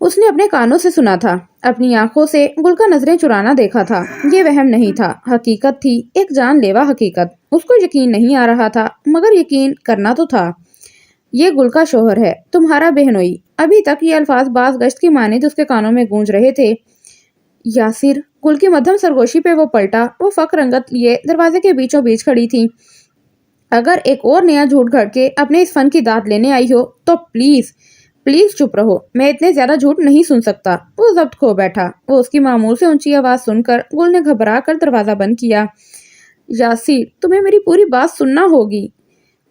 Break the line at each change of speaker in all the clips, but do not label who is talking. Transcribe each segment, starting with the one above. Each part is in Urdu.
اس نے اپنے کانوں سے سنا تھا، اپنی آنکھوں سے گل کا نظریں چرانا دیکھا تھا۔ یہ وہم نہیں تھا، حقیقت تھی، ایک جان لیوا حقیقت۔ اس کو یقین نہیں آ رہا تھا، مگر یقین کرنا تو تھا۔ یہ گل کا شوہر ہے، تمہارا بہنوئی۔ ابھی تک یہ الفاظ باز گشت کی مانند اس کے کانوں میں گونج رہے تھے۔ یاسر، گل کی مدھم سرگوشی پہ وہ پلٹا۔ وہ فق رنگت لیے دروازے کے بیچوں بیچ کھڑی تھی۔ اگر ایک اور نیا جھوٹ گھڑ کے اپنے اس فن کی داد لینے آئی ہو تو پلیز پلیز چپ رہو، میں اتنے زیادہ جھوٹ نہیں سن سکتا۔ وہ ضبط کھو بیٹھا۔ وہ اس کی معمول سے اونچی آواز سن کر گل نے گھبرا کر دروازہ بند کیا۔ یاسر، تمہیں میری پوری بات سننا ہوگی۔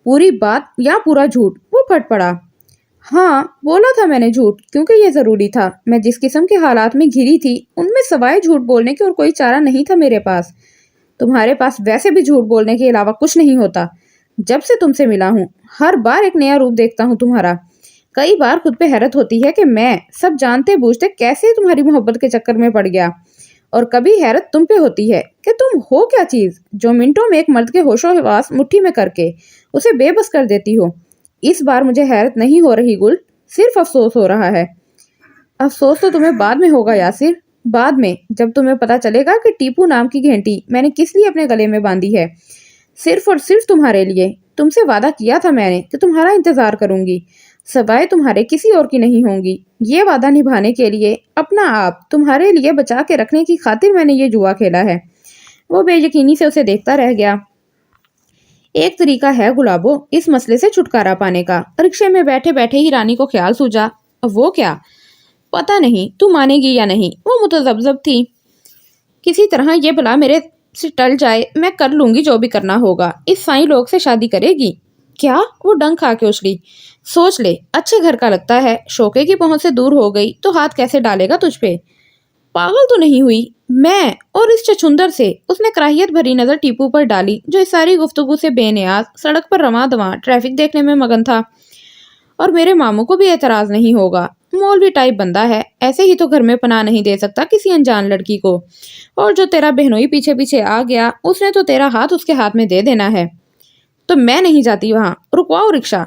پوری بات یا پورا جھوٹ؟ وہ پھٹ پڑا۔ ہاں، بولا تھا میں نے جھوٹ، کیونکہ یہ ضروری تھا۔ میں جس قسم کے حالات میں گھری تھی ان میں سوائے جھوٹ بولنے کے اور کوئی چارہ نہیں تھا میرے پاس۔ تمہارے پاس ویسے بھی جھوٹ بولنے کے علاوہ کچھ نہیں ہوتا۔ جب سے تم سے ملا ہوں ہر بار ایک نیا روپ دیکھتا ہوں تمہارا۔ کئی بار خود پہ حیرت ہوتی ہے کہ میں سب جانتے بوجھتے کیسے تمہاری محبت کے چکر میں پڑ گیا، اور کبھی حیرت تم پہ ہوتی ہے کہ تم ہو کیا چیز جو منٹوں میں ایک مرد کے ہوش و حواس مٹھی میں کر کے اسے بے بس کر دیتی ہو۔ اس بار مجھے حیرت نہیں ہو رہی گل، صرف افسوس ہو رہا ہے۔ افسوس تو تمہیں بعد میں ہوگا یاسر، بعد میں، جب تمہیں پتا چلے گا کہ ٹیپو نام کی گھنٹی میں نے کس لیے اپنے گلے میں باندھی ہے، صرف اور صرف تمہارے لیے۔ تم سے وعدہ کیا تھا میں نے کہ تمہارا انتظار کروں گی، سوائے تمہارے کسی اور کی نہیں ہوں گی۔ یہ وعدہ نبھانے کے لیے اپنا آپ تمہارے لیے بچا کے رکھنے کی خاطر میں نے یہ جوا کھیلا ہے۔ وہ بے یقینی سے اسے دیکھتا رہ گیا۔ ایک طریقہ ہے گلابو اس مسئلے سے چھٹکارا پانے کا۔ رکشے میں بیٹھے بیٹھے ہی رانی کو خیال سوجا۔ وہ کیا؟ پتہ نہیں، تو مانے گی یا نہیں۔ وہ متذبذب تھی۔ کسی طرح یہ بلا میرے سے ٹل جائے، میں کر لوں گی جو بھی کرنا ہوگا۔ اس سائیں لوگ سے شادی کرے گی؟ کیا؟ وہ ڈنگ کھا کے اچھلی۔ سوچ لے، اچھے گھر کا لگتا ہے، شوکے کی پہنچ سے دور ہو گئی تو ہاتھ کیسے ڈالے گا تجھ پہ؟ پاگل تو نہیں ہوئی میں؟ اور اس چچندر سے؟ اس نے کراہیت بھری نظر ٹیپو پر ڈالی جو اس ساری گفتگو سے بے نیاز سڑک پر رواں دواں ٹریفک دیکھنے میں مگن تھا۔ اور میرے ماموں کو بھی اعتراض نہیں ہوگا، مولوی ٹائپ بندہ ہے، ایسے ہی تو گھر میں پناہ نہیں دے سکتا کسی انجان لڑکی کو۔ اور جو تیرا بہنوئی پیچھے پیچھے آ گیا اس نے تو تیرا ہاتھ اس کے ہاتھ میں دے دینا ہے۔ تو میں نہیں جاتی وہاں، رکواؤ رکشہ۔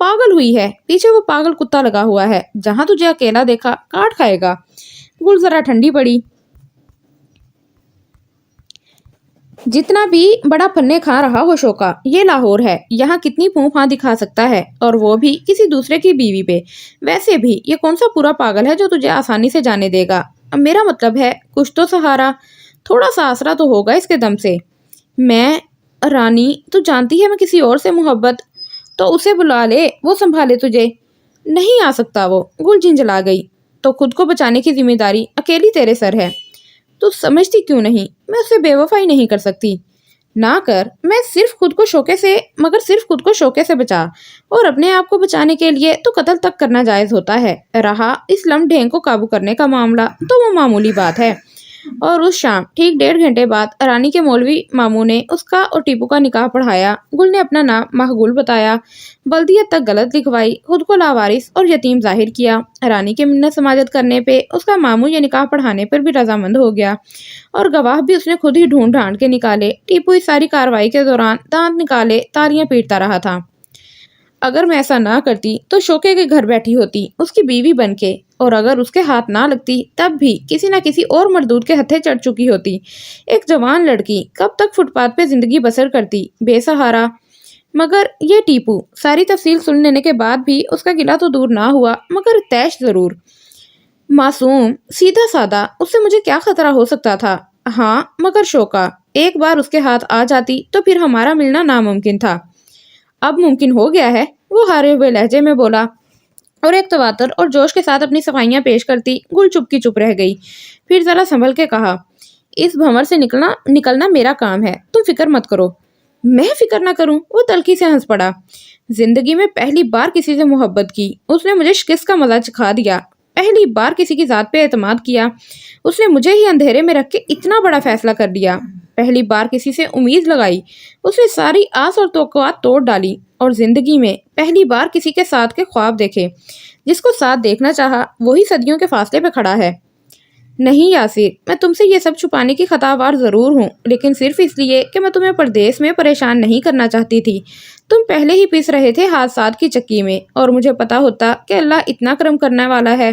پاگل ہوئی ہے، پیچھے وہ پاگل کتا لگا ہوا ہے، جہاں تجھے اکیلا دیکھا کاٹ کھائے گا۔ گل ذرا ٹھنڈی پڑی۔ جتنا بھی بڑا پھنے کھا رہا ہو شوکا، یہ لاہور ہے، یہاں کتنی پھوں پھاں دکھا سکتا ہے، اور وہ بھی کسی دوسرے کی بیوی پہ۔ ویسے بھی یہ کون سا پورا پاگل ہے جو تجھے آسانی سے جانے دے گا؟ میرا مطلب ہے کچھ تو سہارا، تھوڑا سا آسرا تو ہوگا اس کے دم سے۔ میں رانی، تو جانتی ہے میں کسی اور سے محبت، تو اسے بلا لے، وہ سنبھالے تجھے۔ نہیں آ سکتا وہ۔ گل جھنجھلا گئی۔ تو خود کو بچانے کی ذمہ داری اکیلی تیرے سر ہے۔ تو سمجھتی کیوں نہیں؟ میں اسے بے وفائی نہیں کر سکتی۔ نہ کر، میں صرف خود کو شوکے سے، مگر صرف خود کو شوکے سے بچا، اور اپنے آپ کو بچانے کے لیے تو قتل تک کرنا جائز ہوتا ہے۔ رہا اس لم ڈھینگ کو قابو کرنے کا معاملہ تو وہ معمولی بات ہے۔ اور اس شام ٹھیک 1.5 گھنٹے بعد رانی کے مولوی ماموں نے اس کا اور ٹیپو کا نکاح پڑھایا۔ گل نے اپنا نام ماہگل بتایا، بلدیت تک غلط لکھوائی، خود کو لاوارث اور یتیم ظاہر کیا۔ رانی کے منت سماجت کرنے پہ اس کا ماموں یہ نکاح پڑھانے پر بھی رضامند ہو گیا، اور گواہ بھی اس نے خود ہی ڈھونڈ ڈھانڈ کے نکالے۔ ٹیپو اس ساری کاروائی کے دوران دانت نکالے تالیاں پیٹتا رہا تھا۔ اگر میں ایسا نہ کرتی تو شوکے کے گھر بیٹھی ہوتی اس کی بیوی بن کے، اور اگر اس کے ہاتھ نہ لگتی تب بھی کسی نہ کسی اور مردود کے ہتھے چڑھ چکی ہوتی۔ ایک جوان لڑکی کب تک فٹ پاتھ پہ زندگی بسر کرتی، بے سہارا۔ مگر یہ ٹیپو، ساری تفصیل سن لینے کے بعد بھی اس کا گلہ تو دور نہ ہوا، مگر تیش ضرور۔ معصوم، سیدھا سادہ، اس سے مجھے کیا خطرہ ہو سکتا تھا؟ ہاں، مگر شوکا، ایک بار اس کے ہاتھ آ جاتی تو پھر ہمارا ملنا ناممکن تھا۔ اب ممکن ہو گیا ہے، وہ ہارے ہوئے لہجے میں بولا، اور ایک تواتر اور جوش کے ساتھ اپنی صفائیاں پیش کرتی گل چپ کی چپ رہ گئی۔ پھر ذرا سنبھل کے کہا، اس بھنور سے نکلنا میرا کام ہے، تم فکر مت کرو۔ میں فکر نہ کروں؟ وہ تلخی سے ہنس پڑا۔ زندگی میں پہلی بار کسی سے محبت کی، اس نے مجھے شکست کا مزہ چکھا دیا۔ پہلی بار کسی کی ذات پہ اعتماد کیا، اس نے مجھے ہی اندھیرے میں رکھ کے اتنا بڑا فیصلہ کر دیا۔ پہلی بار کسی سے امید لگائی، اس نے ساری آس اور توقعات توڑ ڈالی۔ اور زندگی میں پہلی بار کسی کے ساتھ کے خواب دیکھے، جس کو ساتھ دیکھنا چاہا وہی صدیوں کے فاصلے پہ کھڑا ہے۔ نہیں یاسر، میں تم سے یہ سب چھپانے کی خطاوار ضرور ہوں، لیکن صرف اس لیے کہ میں تمہیں پردیس میں پریشان نہیں کرنا چاہتی تھی۔ تم پہلے ہی پیس رہے تھے حادثات کی چکی میں، اور مجھے پتا ہوتا کہ اللہ اتنا کرم کرنے والا ہے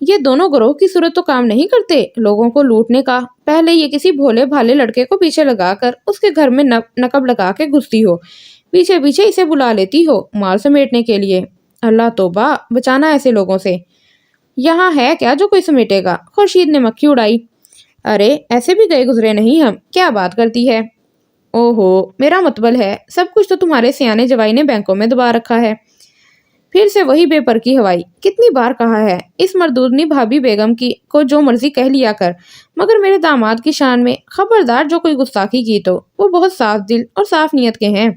یہ دونوں گروہ کی صورت تو کام نہیں کرتے لوگوں کو لوٹنے کا۔ پہلے یہ کسی بھولے بھالے لڑکے کو پیچھے لگا کر اس کے گھر میں نقب لگا کے گھستی ہو، پیچھے پیچھے اسے بلا لیتی ہو مال سمیٹنے کے لیے۔ اللہ توبہ، بچانا ایسے لوگوں سے۔ یہاں ہے کیا جو کوئی سمیٹے گا؟ خورشید نے مکھی اڑائی۔ ارے ایسے بھی گئے گزرے نہیں ہم، کیا بات کرتی ہے؟ اوہو، میرا مطلب ہے سب کچھ تو تمہارے سیانے جوائی نے بینکوں میں دبا رکھا ہے۔ پھر سے وہی بے پر کی ہوائی۔ کتنی بار کہا ہے اس مردودنی بھابی بیگم کی کو جو مرضی کہہ لیا کر، مگر میرے داماد کی شان میں خبردار جو کوئی گستاخی کی تو وہ بہت صاف دل اور صاف نیت کے ہیں۔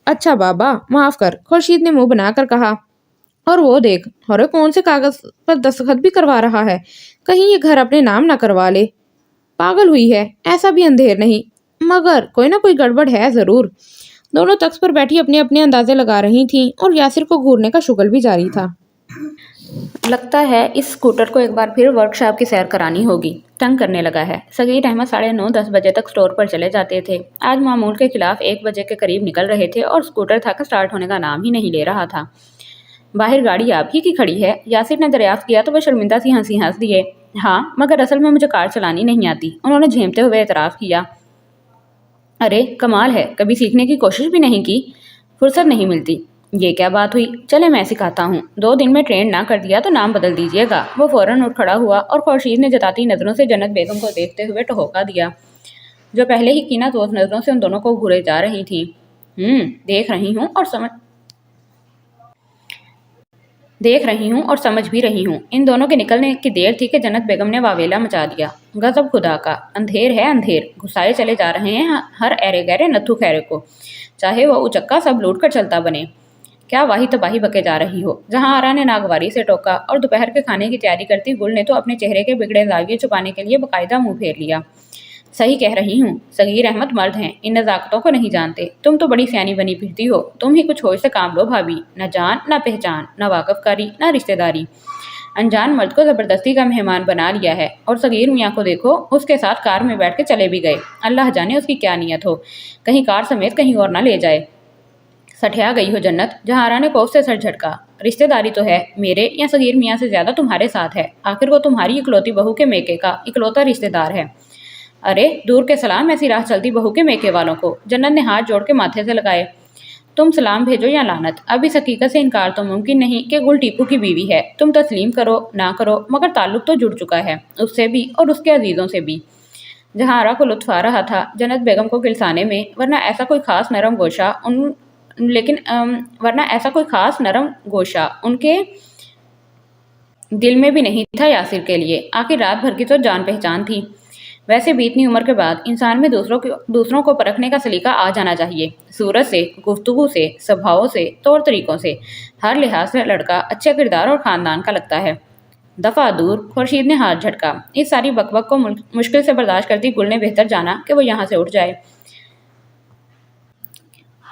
اچھا بابا معاف کر، خورشید نے منہ بنا کر کہا۔ اور وہ دیکھ، ارے کون سے کاغذ پر دستخط بھی کروا رہا ہے، کہیں یہ گھر اپنے نام نہ کروا لے۔ پاگل ہوئی ہے، ایسا بھی اندھیر نہیں، مگر کوئی نہ کوئی گڑبڑ ہے ضرور۔ دونوں تخت پر بیٹھی اپنے اپنے اندازے لگا رہی تھیں اور یاسر کو گھورنے کا شغل بھی جاری تھا۔ لگتا ہے اس اسکوٹر کو ایک بار پھر ورک شاپ کی سیر کرانی ہوگی، تنگ کرنے لگا ہے۔ صغیر احمد 9:30 10 بجے تک اسٹور پر چلے جاتے تھے، آج معمول کے خلاف 1 بجے کے قریب نکل رہے تھے اور اسکوٹر تھا کہ سٹارٹ ہونے کا نام ہی نہیں لے رہا تھا۔ باہر گاڑی آپ ہی کی کھڑی ہے؟ یاسر نے دریافت کیا تو وہ شرمندہ سی ہنسی ہنس دیے۔ ہاں، مگر اصل میں مجھے کار چلانی نہیں آتی، انہوں نے جھیمتے ہوئے اعتراف کیا۔ ارے کمال ہے، کبھی سیکھنے کی کوشش بھی نہیں کی؟ فرصت نہیں ملتی۔ یہ کیا بات ہوئی؟ چلے میں سکھاتا ہوں، 2 دن میں ٹرین نہ کر دیا تو نام بدل دیجیے گا۔ وہ فوراً اٹھ کھڑا ہوا اور خورشید نے جتاتی نظروں سے جنت بیگم کو دیکھتے ہوئے ٹہوکا دیا، جو پہلے ہی کینہ توز نظروں سے ان دونوں کو گھورے جا رہی تھیں۔ دیکھ رہی ہوں اور سمجھ بھی رہی ہوں۔ ان دونوں کے نکلنے کی دیر تھی کہ جنت بیگم نے واویلا مچا دیا۔ غضب خدا کا، اندھیر ہے اندھیر، گھسائے چلے جا رہے ہیں ہر ایرے گہرے نتھو خیرے کو، چاہے وہ اچکا سب لوٹ کر چلتا بنے۔ کیا واہی تباہی بکے جا رہی ہو؟ جہاں آرا نے ناگواری سے ٹوکا اور دوپہر کے کھانے کی تیاری کرتی گل نے تو اپنے چہرے کے بگڑے زاویے چھپانے کے لیے باقاعدہ منہ پھیر لیا۔ صحیح کہہ رہی ہوں، صغیر احمد مرد ہیں، ان نزاکتوں کو نہیں جانتے۔ تم تو بڑی سیانی بنی پھرتی ہو، تم ہی کچھ ہوش سے کام لو بھابی، نہ جان نہ پہچان، نہ واقف کاری نہ رشتہ داری۔ انجان مرد کو زبردستی کا مہمان بنا لیا ہے، اور صغیر میاں کو دیکھو، اس کے ساتھ کار میں بیٹھ کے چلے بھی گئے۔ اللہ جانے اس کی کیا نیت ہو، کہیں کار سمیت کہیں اور نہ لے جائے۔ سٹھیا گئی ہو جنت، جہاں آرا نے کوف سے سر جھٹکا۔ رشتہ داری تو ہے میرے یا صغیر میاں سے زیادہ تمہارے ساتھ ہے، آخر وہ تمہاری اکلوتی بہو کے میکے کا اکلوتا رشتہ دار ہے۔ ارے دور کے سلام ایسی راہ چلتی بہو کے میکے والوں کو، جنت نے ہاتھ جوڑ کے ماتھے سے لگائے۔ تم سلام بھیجو یا لعنت، اب اس حقیقت سے انکار تو ممکن نہیں کہ گل ٹیپو کی بیوی ہے۔ تم تسلیم کرو نہ کرو مگر تعلق تو جڑ چکا ہے، اس سے بھی اور اس کے عزیزوں سے بھی۔ جہاں آرا کو لطف آ رہا تھا جنت بیگم کو کلسانے میں، ورنہ ایسا کوئی خاص نرم گوشہ ان کے دل میں بھی نہیں تھا یاسر کے لیے۔ آخر رات بھر کی تو جان پہچان تھی۔ ویسے بھی اتنی عمر کے بعد انسان میں دوسروں کو پرکھنے کا سلیقہ آ جانا چاہیے، صورت سے، گفتگو سے، سبھاؤ سے، طور طریقوں سے، ہر لحاظ سے لڑکا اچھے کردار اور خاندان کا لگتا ہے۔ دفعہ دور، خورشید نے ہاتھ جھٹکا۔ اس ساری بک بک کو مشکل سے برداشت کرتی گل نے بہتر جانا کہ وہ یہاں سے اٹھ جائے،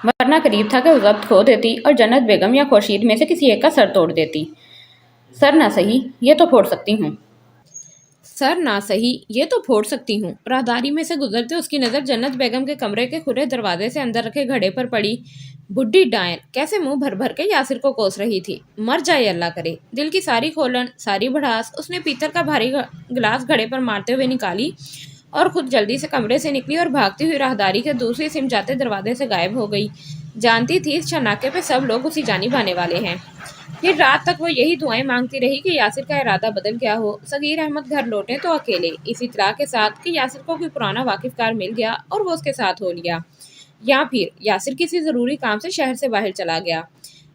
ورنہ قریب تھا کہ وہ ضبط کھو دیتی اور جنت بیگم یا خورشید میں سے کسی ایک کا سر توڑ دیتی۔ سر نہ سہی، یہ تو پھوڑ سکتی ہوں۔ راہداری میں سے گزرتے اس کی نظر جنت بیگم کے کمرے کے کھلے دروازے سے اندر رکھے گھڑے پر پڑی۔ بڈھی ڈائن کیسے منہ بھر بھر کے یاسر کو کوس رہی تھی، مر جائے اللہ کرے۔ دل کی ساری کھولن، ساری بھڑاس اس نے پیتل کا بھاری گلاس گھڑے پر مارتے ہوئے نکالی اور خود جلدی سے کمرے سے نکلی اور بھاگتی ہوئی راہداری کے دوسری سمت جاتے دروازے سے غائب ہو گئی۔ جانتی تھی اس چھناکے پہ سب لوگ اسی جانب آنے والے ہیں۔ پھر رات تک وہ یہی دعائیں مانگتی رہی کہ یاسر کا ارادہ بدل گیا ہو، صغیر احمد گھر لوٹیں تو اکیلے، اس اطلاع کے ساتھ کہ یاسر کو کوئی پرانا واقف کار مل گیا اور وہ اس کے ساتھ ہو لیا، یا پھر یاسر کسی ضروری کام سے شہر سے باہر چلا گیا،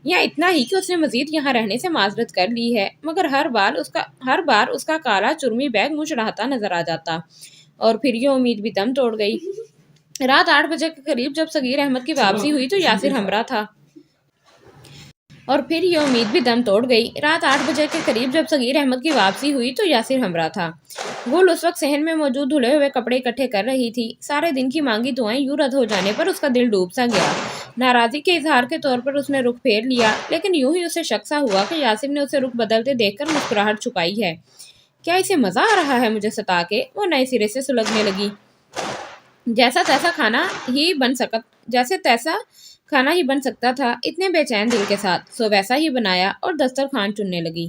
یا اتنا ہی کہ اس نے مزید یہاں رہنے سے معذرت کر لی ہے، مگر ہر بار اس کا کالا چرمی بیگ منہ چڑھاتا نظر آ جاتا۔ اور پھر یہ امید بھی دم توڑ گئی۔ رات 8 بجے کے قریب جب صغیر احمد کی واپسی ہوئی تو یاسر ہمراہ تھا۔ گل اس وقت صحن میں موجود دھلے ہوئے کپڑے اکٹھے کر رہی تھی۔ سارے دن کی مانگی دعائیں یوں رد ہو جانے پر اس کا دل ڈوب سا گیا۔ ناراضی کے اظہار کے طور پر اس نے رخ پھیر لیا، لیکن یوں ہی اسے شک سا ہوا کہ یاسر نے اسے رخ بدلتے دیکھ کر مسکراہٹ چھپائی ہے۔ کیا اسے مزہ آ رہا ہے مجھے ستا کے؟ وہ نئے سرے سے سلگنے لگی۔ جیسا تیسا کھانا ہی بن سکتا تھا اتنے بے چین دل کے ساتھ، سو ویسا ہی بنایا اور دسترخوان چننے لگی۔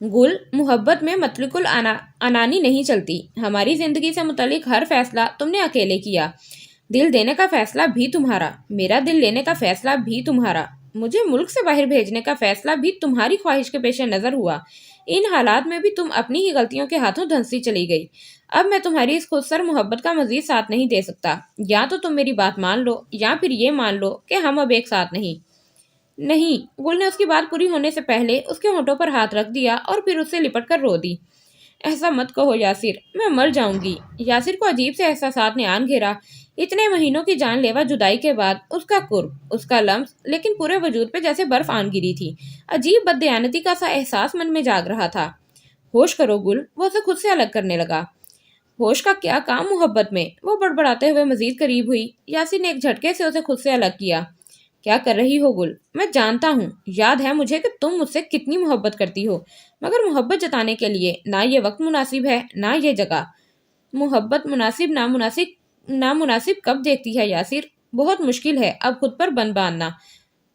گل، محبت میں مطلق انانی نہیں چلتی. ہماری زندگی سے متعلق ہر فیصلہ تم نے اکیلے کیا. دل دینے کا فیصلہ بھی تمہارا، میرا دل لینے کا فیصلہ بھی تمہارا، مجھے ملک سے باہر بھیجنے کا فیصلہ بھی تمہاری خواہش کے پیش نظر ہوا. ان حالات میں بھی تم اپنی ہی غلطیوں کے ہاتھوں دھنستی چلی گئی. اب میں تمہاری اس خود سر محبت کا مزید ساتھ نہیں دے سکتا. یا تو تم میری بات مان لو یا پھر یہ مان لو کہ ہم اب ایک ساتھ نہیں. نہیں. گل نے اس کی بات پوری ہونے سے پہلے اس کے ہونٹوں پر ہاتھ رکھ دیا اور پھر اس سے لپٹ کر رو دی. ایسا مت کہو یاسر، میں مر جاؤں گی. یاسر کو عجیب سے احساسات نے آن گھیرا. اتنے مہینوں کی جان لیوا جدائی کے بعد اس کا قرب، اس کا لمس، لیکن پورے وجود پہ جیسے برف آن گری تھی. عجیب بددیانتی کا سا احساس من میں جاگ رہا تھا. ہوش کرو گل، وہ اسے خود سے الگ کرنے لگا. ہوش کا کیا کام محبت میں؟ وہ بڑبڑاتے ہوئے مزید قریب ہوئی. یاسر نے ایک جھٹکے سے اسے خود سے الگ کیا. کیا کر رہی ہو گل؟ میں جانتا ہوں، یاد ہے مجھے کہ تم مجھ سے کتنی محبت کرتی ہو، مگر محبت جتانے کے لیے نہ یہ وقت مناسب ہے نہ یہ جگہ. محبت مناسب نامناسب کب دیکھتی ہے یاسر؟ بہت مشکل ہے اب خود پر بند باندھنا.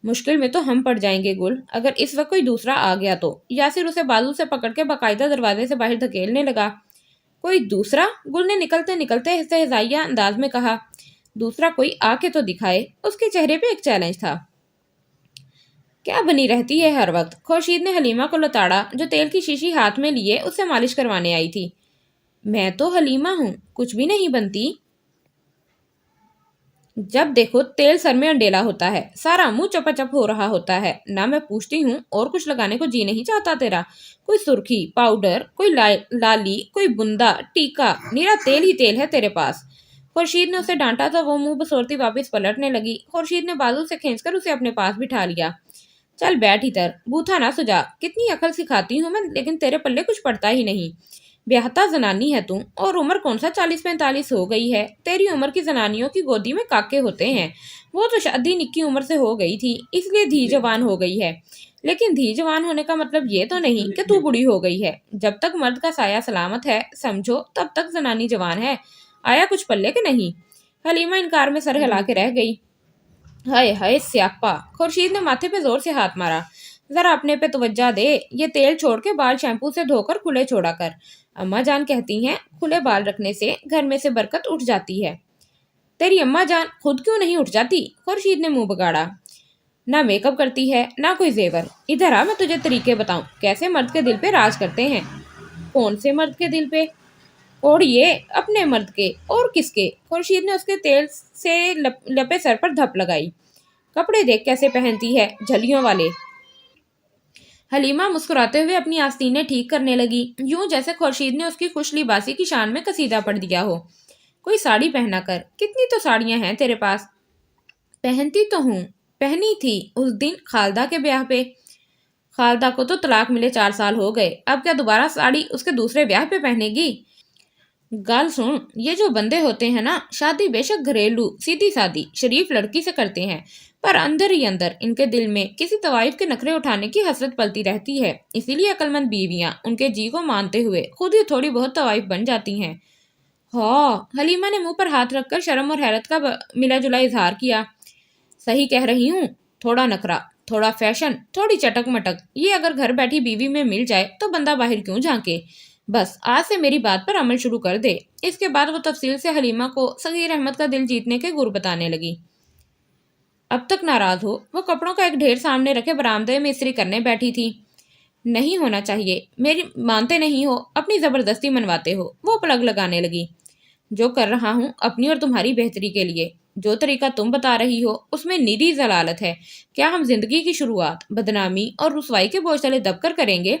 مشکل میں تو ہم پڑ جائیں گے گل، اگر اس وقت کوئی دوسرا آ گیا تو. یاسر اسے بازو سے پکڑ کے باقاعدہ دروازے سے باہر دھکیلنے لگا. کوئی دوسرا؟ گل نے نکلتے نکلتے استہزائیہ انداز میں کہا. دوسرا کوئی آ کے تو دکھائے. اس کے چہرے پہ ایک چیلنج تھا. کیا بنی رہتی ہے ہر وقت؟ خورشید نے حلیمہ کو لتاڑا جو تیل کی شیشی ہاتھ میں لیے اس سے مالش کروانے آئی تھی. میں تو حلیمہ ہوں، کچھ بھی نہیں بنتی. جب دیکھو تیل سر میں انڈیلا ہوتا ہے، سارا منہ چپا چپ ہو رہا ہوتا ہے. نہ میں پوچھتی ہوں اور کچھ لگانے کو جی نہیں چاہتا تیرا؟ کوئی سرخی، پاؤڈر، کوئی لالی، کوئی بندا، ٹیکا، نیرا تیل ہی تیل ہے تیرے پاس. خورشید نے اسے ڈانٹا تو وہ منہ بسورتی واپس پلٹنے لگی. خورشید نے بازو سے کھینچ کر اسے اپنے پاس بٹھا لیا. چل بیٹھ ادھر، بوتھا نہ سجا. کتنی عقل سکھاتی ہوں میں لیکن تیرے پلے کچھ پڑتا ہی نہیں. بیاہتا زنانی ہے تم، اور عمر کون سا 40-45 ہو گئی ہے. تیری عمر کی زنانیوں کی گودی میں کاکے ہوتے ہیں. وہ تو شادی نکی عمر سے ہو گئی تھی اس لیے دھی جوان ہو گئی ہے. لیکن دھی جوان ہونے کا مطلب یہ تو نہیں کہ تو بڑی ہو گئی ہے. جب تک مرد کا سایہ سلامت ہے سمجھو تب تک زنانی جوان ہے. آیا کچھ پلے کے نہیں؟ حلیمہ انکار میں سر ہلا کے رہ گئی. ہائے ہائے سیاپا! خورشید نے ماتھے پہ زور سے ہاتھ مارا. ذرا اپنے پہ توجہ دے. یہ تیل چھوڑ کے بال شیمپو سے دھو کر کھلے چھوڑا کر. اماں جان کہتی ہیں کھلے بال رکھنے سے گھر میں سے برکت اٹھ جاتی ہے. تیری اماں جان خود کیوں نہیں اٹھ جاتی؟ خورشید نے منہ بگاڑا. نہ میک اپ کرتی ہے نہ کوئی زیور. ادھر آ میں تجھے طریقے بتاؤں کیسے مرد کے دل پہ راج کرتے ہیں. کون سے مرد کے دل پہ؟ اور یہ اپنے مرد کے. اور کس کے؟ خورشید نے اس کے تیل سے لپے سر پر دھپ لگائی. کپڑے دیکھ کیسے پہنتی ہے، جھلیوں والے. حلیمہ مسکراتے ہوئے اپنی آستینیں ٹھیک کرنے لگی، یوں جیسے خورشید نے اس کی خوش لباسی کی شان میں قصیدہ پڑھ دیا ہو. کوئی ساڑی پہنا کر. کتنی تو ساڑیاں ہیں تیرے پاس. پہنتی تو ہوں، پہنی تھی اس دن خالدہ کے بیاہ پہ. خالدہ کو تو طلاق ملے 4 سال ہو گئے، اب کیا دوبارہ ساڑی اس کے دوسرے بیاہ پہ پہنے گی؟ گال سن، یہ جو بندے ہوتے ہیں نا، شادی بے شک گھریلو سیدھی سادی شریف لڑکی سے کرتے ہیں، پر اندر ہی اندر ان کے دل میں کسی طوائف کے نخرے اٹھانے کی حسرت پلتی رہتی ہے. اسی لیے عقل مند بیویاں ان کے جی کو مانتے ہوئے خود ہی تھوڑی بہت طوائف بن جاتی ہیں. ہاں. حلیمہ نے منہ پر ہاتھ رکھ کر شرم اور حیرت کا ملا جلا اظہار کیا. صحیح کہہ رہی ہوں. تھوڑا نخرا، تھوڑا فیشن، تھوڑی چٹک مٹک، یہ اگر گھر بیٹھی بیوی میں مل جائے تو بندہ باہر کیوں جھانکے. بس آج سے میری بات پر عمل شروع کر دے. اس کے بعد وہ تفصیل سے حلیمہ کو صغیر احمد کا دل جیتنے کے گر بتانے لگی. اب تک ناراض ہو. وہ کپڑوں کا ایک ڈھیر سامنے رکھے برآمدے میں استری کرنے بیٹھی تھی. نہیں ہونا چاہیے. میری مانتے نہیں ہو، اپنی زبردستی منواتے ہو. وہ پلگ لگانے لگی. جو کر رہا ہوں اپنی اور تمہاری بہتری کے لیے. جو طریقہ تم بتا رہی ہو اس میں نیری ضلالت ہے. کیا ہم زندگی کی شروعات بدنامی اور رسوائی کے بوجھ تلے دب کر کریں گے؟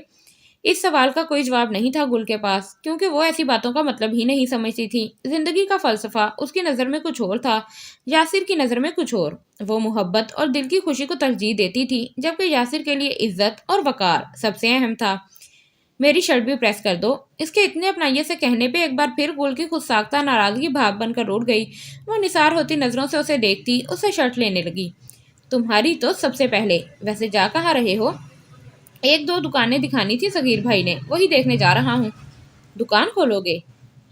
اس سوال کا کوئی جواب نہیں تھا گل کے پاس، کیونکہ وہ ایسی باتوں کا مطلب ہی نہیں سمجھتی تھی. زندگی کا فلسفہ اس کی نظر میں کچھ اور تھا، یاسر کی نظر میں کچھ اور. وہ محبت اور دل کی خوشی کو ترجیح دیتی تھی، جبکہ یاسر کے لیے عزت اور وقار سب سے اہم تھا. میری شرٹ بھی پریس کر دو. اس کے اتنے اپنائیے سے کہنے پہ ایک بار پھر گل کی خود ساختہ ناراضگی بھاپ بن کر اٹھ گئی. وہ نثار ہوتی نظروں سے اسے دیکھتی اسے شرٹ لینے لگی. تمہاری تو سب سے پہلے. ویسے جا کہاں رہے ہو؟ 1-2 دکانیں دکھانی تھی صغیر بھائی نے، وہی دیکھنے جا رہا ہوں. دکان کھولو گے؟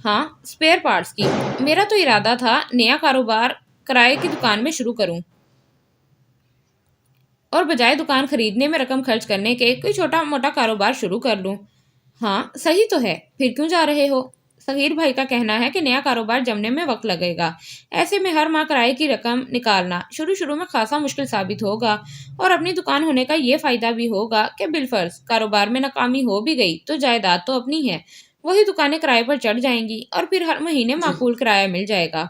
ہاں، اسپیئر پارٹس کی. میرا تو ارادہ تھا نیا کاروبار کرائے کی دکان میں شروع کروں. اور بجائے دکان خریدنے میں رقم خرچ کرنے کے کوئی چھوٹا موٹا کاروبار شروع کر لوں۔ ہاں صحیح تو ہے، پھر کیوں جا رہے ہو؟ صغیر بھائی کا کہنا ہے کہ نیا کاروبار جمنے میں وقت لگے گا، ایسے میں ہر ماہ کرائے کی رقم نکالنا شروع میں خاصا مشکل ثابت ہوگا، اور اپنی دکان ہونے کا یہ فائدہ بھی ہوگا کہ بالفرض کاروبار میں ناکامی ہو بھی گئی تو جائیداد تو اپنی ہے، وہی دکانیں کرائے پر چڑھ جائیں گی اور پھر ہر مہینے معقول کرایہ مل جائے گا۔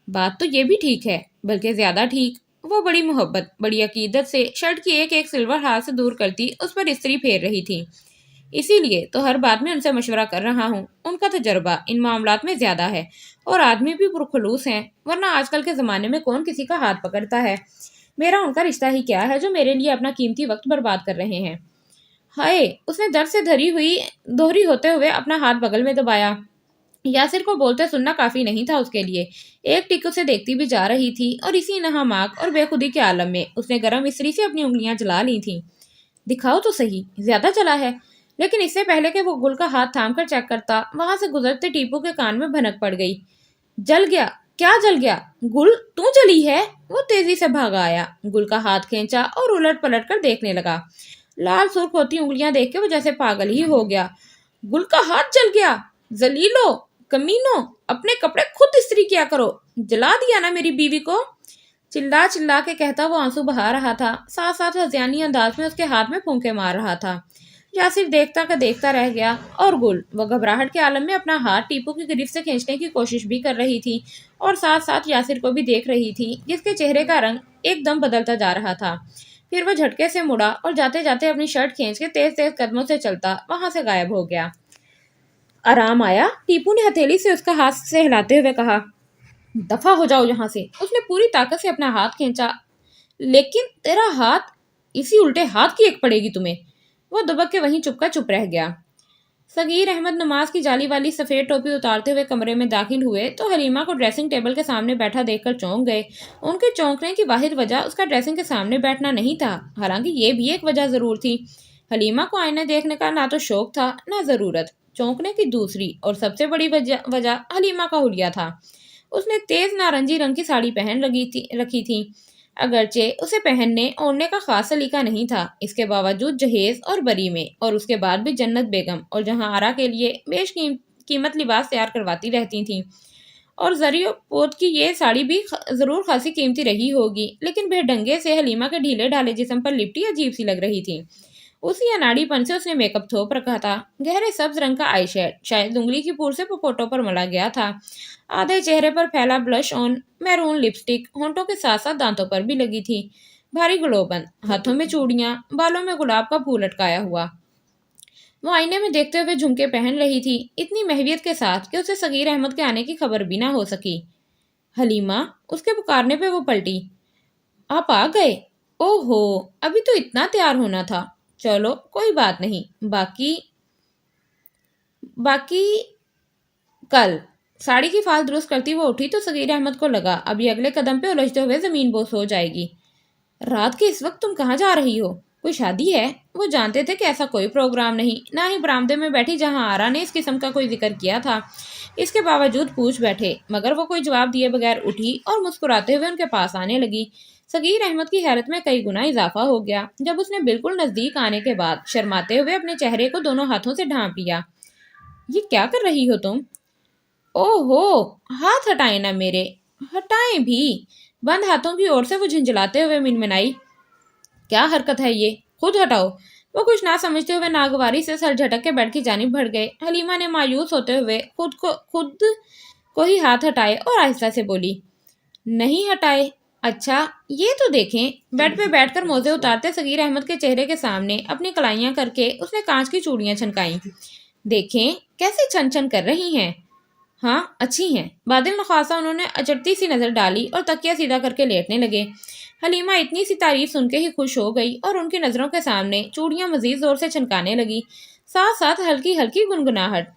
بات تو یہ بھی ٹھیک ہے، بلکہ زیادہ ٹھیک۔ وہ بڑی محبت، بڑی عقیدت سے شرٹ کی ایک سلور ہاتھ سے دور کرتی اس پر استری پھیر رہی تھی۔ اسی لیے تو ہر بات میں ان سے مشورہ کر رہا ہوں، ان کا تجربہ ان معاملات میں زیادہ ہے، اور آدمی بھی پرخلوص ہیں، ورنہ آج کل کے زمانے میں کون کسی کا ہاتھ پکڑتا ہے؟ میرا ان کا رشتہ ہی کیا ہے جو میرے لیے اپنا قیمتی وقت برباد کر رہے ہیں؟ ہائے! اس نے درد سے دوہری ہوتے ہوئے اپنا ہاتھ بغل میں دبایا۔ یاسر کو بولتے سننا کافی نہیں تھا اس کے لیے، ایک ٹک اسے دیکھتی بھی جا رہی تھی، اور اسی نہماک اور بے خودی کے عالم میں اس نے گرم استری سے اپنی انگلیاں جلا لی تھیں۔ دکھاؤ تو صحیح، زیادہ جلا ہے؟ لیکن اس سے پہلے کہ وہ گل کا ہاتھ تھام کر چیک کرتا، وہاں سے گزرتے ٹیپو کے کان میں بھنک پڑ گئی۔ جل گیا؟ کیا جل گیا؟ گل تو جلی ہے؟ وہ تیزی سے بھاگا آیا، گل کا ہاتھ کھینچا اور الٹ پلٹ کر دیکھنے لگا۔ لال سرخ ہوتی انگلیاں دیکھ کے وہ جیسے پاگل ہی ہو گیا۔ گل کا ہاتھ جل گیا؟ ذلیلو، کمینو، اپنے کپڑے خود استری کیا کرو، جلا دیا نا میری بیوی کو؟ چلا چلا کے کہتا وہ آنسو بہا رہا تھا، ساتھ ساتھ ہذیانی انداز میں اس کے ہاتھ میں پھونکے مار رہا تھا۔ یاسر دیکھتا کا دیکھتا رہ گیا، اور گل وہ گھبراہٹ کے عالم میں اپنا ہاتھ ٹیپو کی گرفت سے کھینچنے کی کوشش بھی کر رہی تھی، اور ساتھ ساتھ یاسر کو بھی دیکھ رہی تھی، جس کے چہرے کا رنگ ایک دم بدلتا جا رہا تھا۔ پھر وہ جھٹکے سے مڑا اور جاتے جاتے اپنی شرٹ کھینچ کے تیز تیز قدموں سے چلتا وہاں سے غائب ہو گیا۔ آرام آیا؟ ٹیپو نے ہتھیلی سے اس کا ہاتھ سے ہلاتے ہوئے کہا۔ دفع ہو جاؤ یہاں سے۔ اس نے پوری طاقت سے اپنا ہاتھ کھینچا۔ لیکن تیرا ہاتھ، اسی الٹے ہاتھ کی ایک پڑے گی تمہیں۔ وہ دبک کے وہیں چپ کا چپ رہ گیا۔ صغیر احمد نماز کی جالی والی سفید ٹوپی اتارتے ہوئے کمرے میں داخل ہوئے تو حلیمہ کو ڈریسنگ ٹیبل کے سامنے بیٹھا دیکھ کر چونک گئے۔ ان کے چونکنے کی واحد وجہ اس کا ڈریسنگ کے سامنے بیٹھنا نہیں تھا، حالانکہ یہ بھی ایک وجہ ضرور تھی۔ حلیمہ کو آئینہ دیکھنے کا نہ تو شوق تھا نہ ضرورت۔ چونکنے کی دوسری اور سب سے بڑی وجہ حلیمہ کا حلیہ تھا۔ اس نے تیز نارنجی رنگ کی ساڑی پہن رکھی تھی، اگرچہ اسے پہننے اوڑھنے کا خاص سلیقہ نہیں تھا، اس کے باوجود جہیز اور بری میں، اور اس کے بعد بھی جنت بیگم اور جہاں آرا کے لیے بیش قیمت لباس تیار کرواتی رہتی تھیں، اور زری و پوت کی یہ ساڑی بھی ضرور خاصی قیمتی رہی ہوگی، لیکن بے ڈنگے سے حلیمہ کے ڈھیلے ڈھالے جسم پر لپٹی عجیب سی لگ رہی تھی۔ اسی اناڑی پن سے اس نے میک اپ تھوپ رکھا تھا، گہرے سبز رنگ کا آئی شیڈ شاید انگلی کی پور سے پپوٹوں پر ملا گیا تھا، آدھے چہرے پر پھیلا بلش آن، میرون لپسٹک ہونٹوں کے ساتھ ساتھ دانتوں پر بھی لگی تھی، بھاری گلوبند، ہاتھوں میں چوڑیاں، بالوں میں گلاب کا پھول لٹکایا ہوا۔ وہ آئینے میں دیکھتے ہوئے جھمکے پہن رہی تھی، اتنی محویت کے ساتھ کہ اسے صغیر احمد کے آنے کی خبر بھی نہ ہو سکی۔ حلیمہ، اس کے پکارنے پہ وہ پلٹی۔ آپ آ گئے؟ اوہ ہو، ابھی تو اتنا تیار ہونا تھا۔ چلو کوئی بات نہیں، باقی کل۔ ساڑی کی فال درست کرتی وہ اٹھی تو صغیر احمد کو لگا ابھی اگلے قدم پہ الجھتے ہوئے زمین بوس ہو جائے گی۔ رات کے اس وقت تم کہاں جا رہی ہو؟ کوئی شادی ہے؟ وہ جانتے تھے کہ ایسا کوئی پروگرام نہیں، نہ ہی برآمدے میں بیٹھی جہاں آرا نے اس قسم کا کوئی ذکر کیا تھا، اس کے باوجود پوچھ بیٹھے، مگر وہ کوئی جواب دیے بغیر اٹھی اور مسکراتے ہوئے ان کے پاس آنے لگی۔ صغیر احمد کی حیرت میں کئی گنا اضافہ ہو گیا جب اس نے بالکل نزدیک آنے کے بعد شرماتے ہوئے اپنے چہرے کو دونوں ہاتھوں سے ڈھانپ لیا۔ یہ کیا کر رہی ہو تم؟ اوہ ہو، ہاتھ ہٹائیں نا میرے۔ ہٹائیں بھی؟ بند ہاتھوں کی اور سے وہ جھنجھلاتے ہوئے منمنائی۔ کیا حرکت ہے یہ؟ خود ہٹاؤ۔ وہ کچھ نہ سمجھتے ہوئے ناگواری سے سر جھٹک کے بیڈ کی جانب بڑھ گئے۔ حلیمہ نے مایوس ہوتے ہوئے خود کو ہی ہاتھ ہٹائے اور آہستہ سے بولی، نہیں ہٹائے؟ اچھا یہ تو دیکھیں۔ بیڈ پہ بیٹھ کر موزے اتارتے صغیر احمد کے چہرے کے سامنے اپنی کلائیاں کر کے اس نے کانچ کی چوڑیاں چھنکائیں۔ دیکھیں کیسے چھن چھن کر رہی ہیں۔ ہاں اچھی ہیں۔ بادل نخواسا انہوں نے اچڑتی سی نظر ڈالی اور تکیہ سیدھا کر کے لیٹنے لگے۔ حلیمہ اتنی سی تعریف سن کے ہی خوش ہو گئی اور ان کی نظروں کے سامنے چوڑیاں مزید زور سے چھنکانے لگی، ساتھ ساتھ ہلکی ہلکی گنگناہٹ،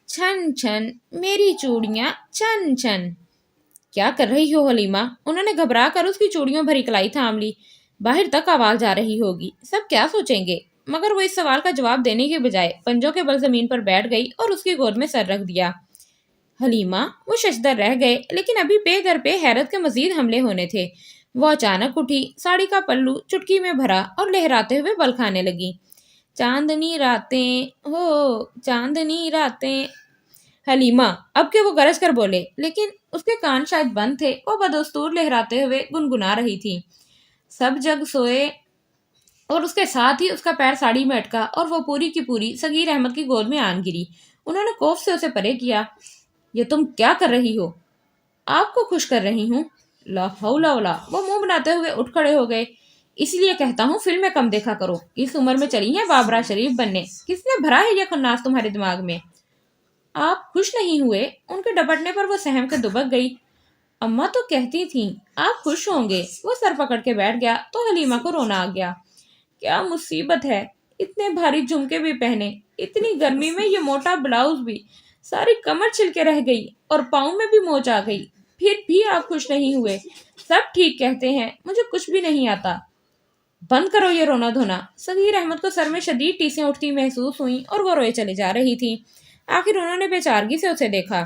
چھن چھن میری چوڑیاں چھن چھن۔ کیا کر رہی ہو حلیمہ؟ انہوں نے گھبرا کر اس کی چوڑیوں بھری کلائی تھام لی۔ باہر تک آواز جا رہی ہوگی، سب کیا سوچیں گے؟ مگر وہ اس سوال کا جواب دینے کے بجائے پنجوں کے بل زمین پر بیٹھ گئی اور اس کی گود میں سر رکھ دیا۔ حلیمہ، وہ ششدر رہ گئے، لیکن ابھی پے در پہ حیرت کے مزید حملے ہونے تھے۔ وہ اچانک اٹھی، ساڑی کا پلو چٹکی میں بھرا اور لہراتے ہوئے بل کھانے لگی۔ چاندنی راتیں ہو، چاندنی راتیں۔ حلیمہ اب کہ وہ گرج کر بولے، لیکن اس کے کان شاید بند تھے، وہ بدستور لہراتے ہوئے گنگنا رہی تھی۔ سب جگ سوئے اور اس کے ساتھ ہی اس کا پیر ساڑی میں اٹکا اور وہ پوری کی پوری صغیر احمد کی گود میں آن گری۔ انہوں نے کوف سے اسے پرے کیا۔ یہ تم کیا کر رہی ہو؟ آپ کو خوش کر رہی ہوں۔ لا حول ولا۔ وہ منہ بناتے ہوئے اٹھ کھڑے ہو گئے۔ اس لیے کہتا ہوں فلمیں کم دیکھا کرو، اس عمر میں چلی ہیں بابرہ شریف بننے، کس نے بھرا ہے یہ خناس تمہارے دماغ میں؟ آپ خوش نہیں ہوئے؟ ان کے ڈپٹنے پر وہ سہم کے دبک گئی۔ اماں تو کہتی تھیں آپ خوش ہوں گے۔ وہ سر پکڑ کے بیٹھ گیا تو حلیمہ کو رونا آ گیا۔ کیا مصیبت ہے، اتنے بھاری جھمکے بھی پہنے، اتنی گرمی میں یہ موٹا بلاؤز بھی، ساری کمر چھل کے رہ گئی اور پاؤں میں بھی موچ آ گئی، پھر بھی آپ خوش نہیں ہوئے۔ سب ٹھیک کہتے ہیں، مجھے کچھ بھی نہیں آتا۔ بند کرو یہ رونا دھونا۔ صغیر احمد کو سر میں شدید ٹیسیں اٹھتی محسوس ہوئیں اور وہ روئے چلے جا رہی تھی۔ آخر انہوں نے بے چارگی سے اسے دیکھا۔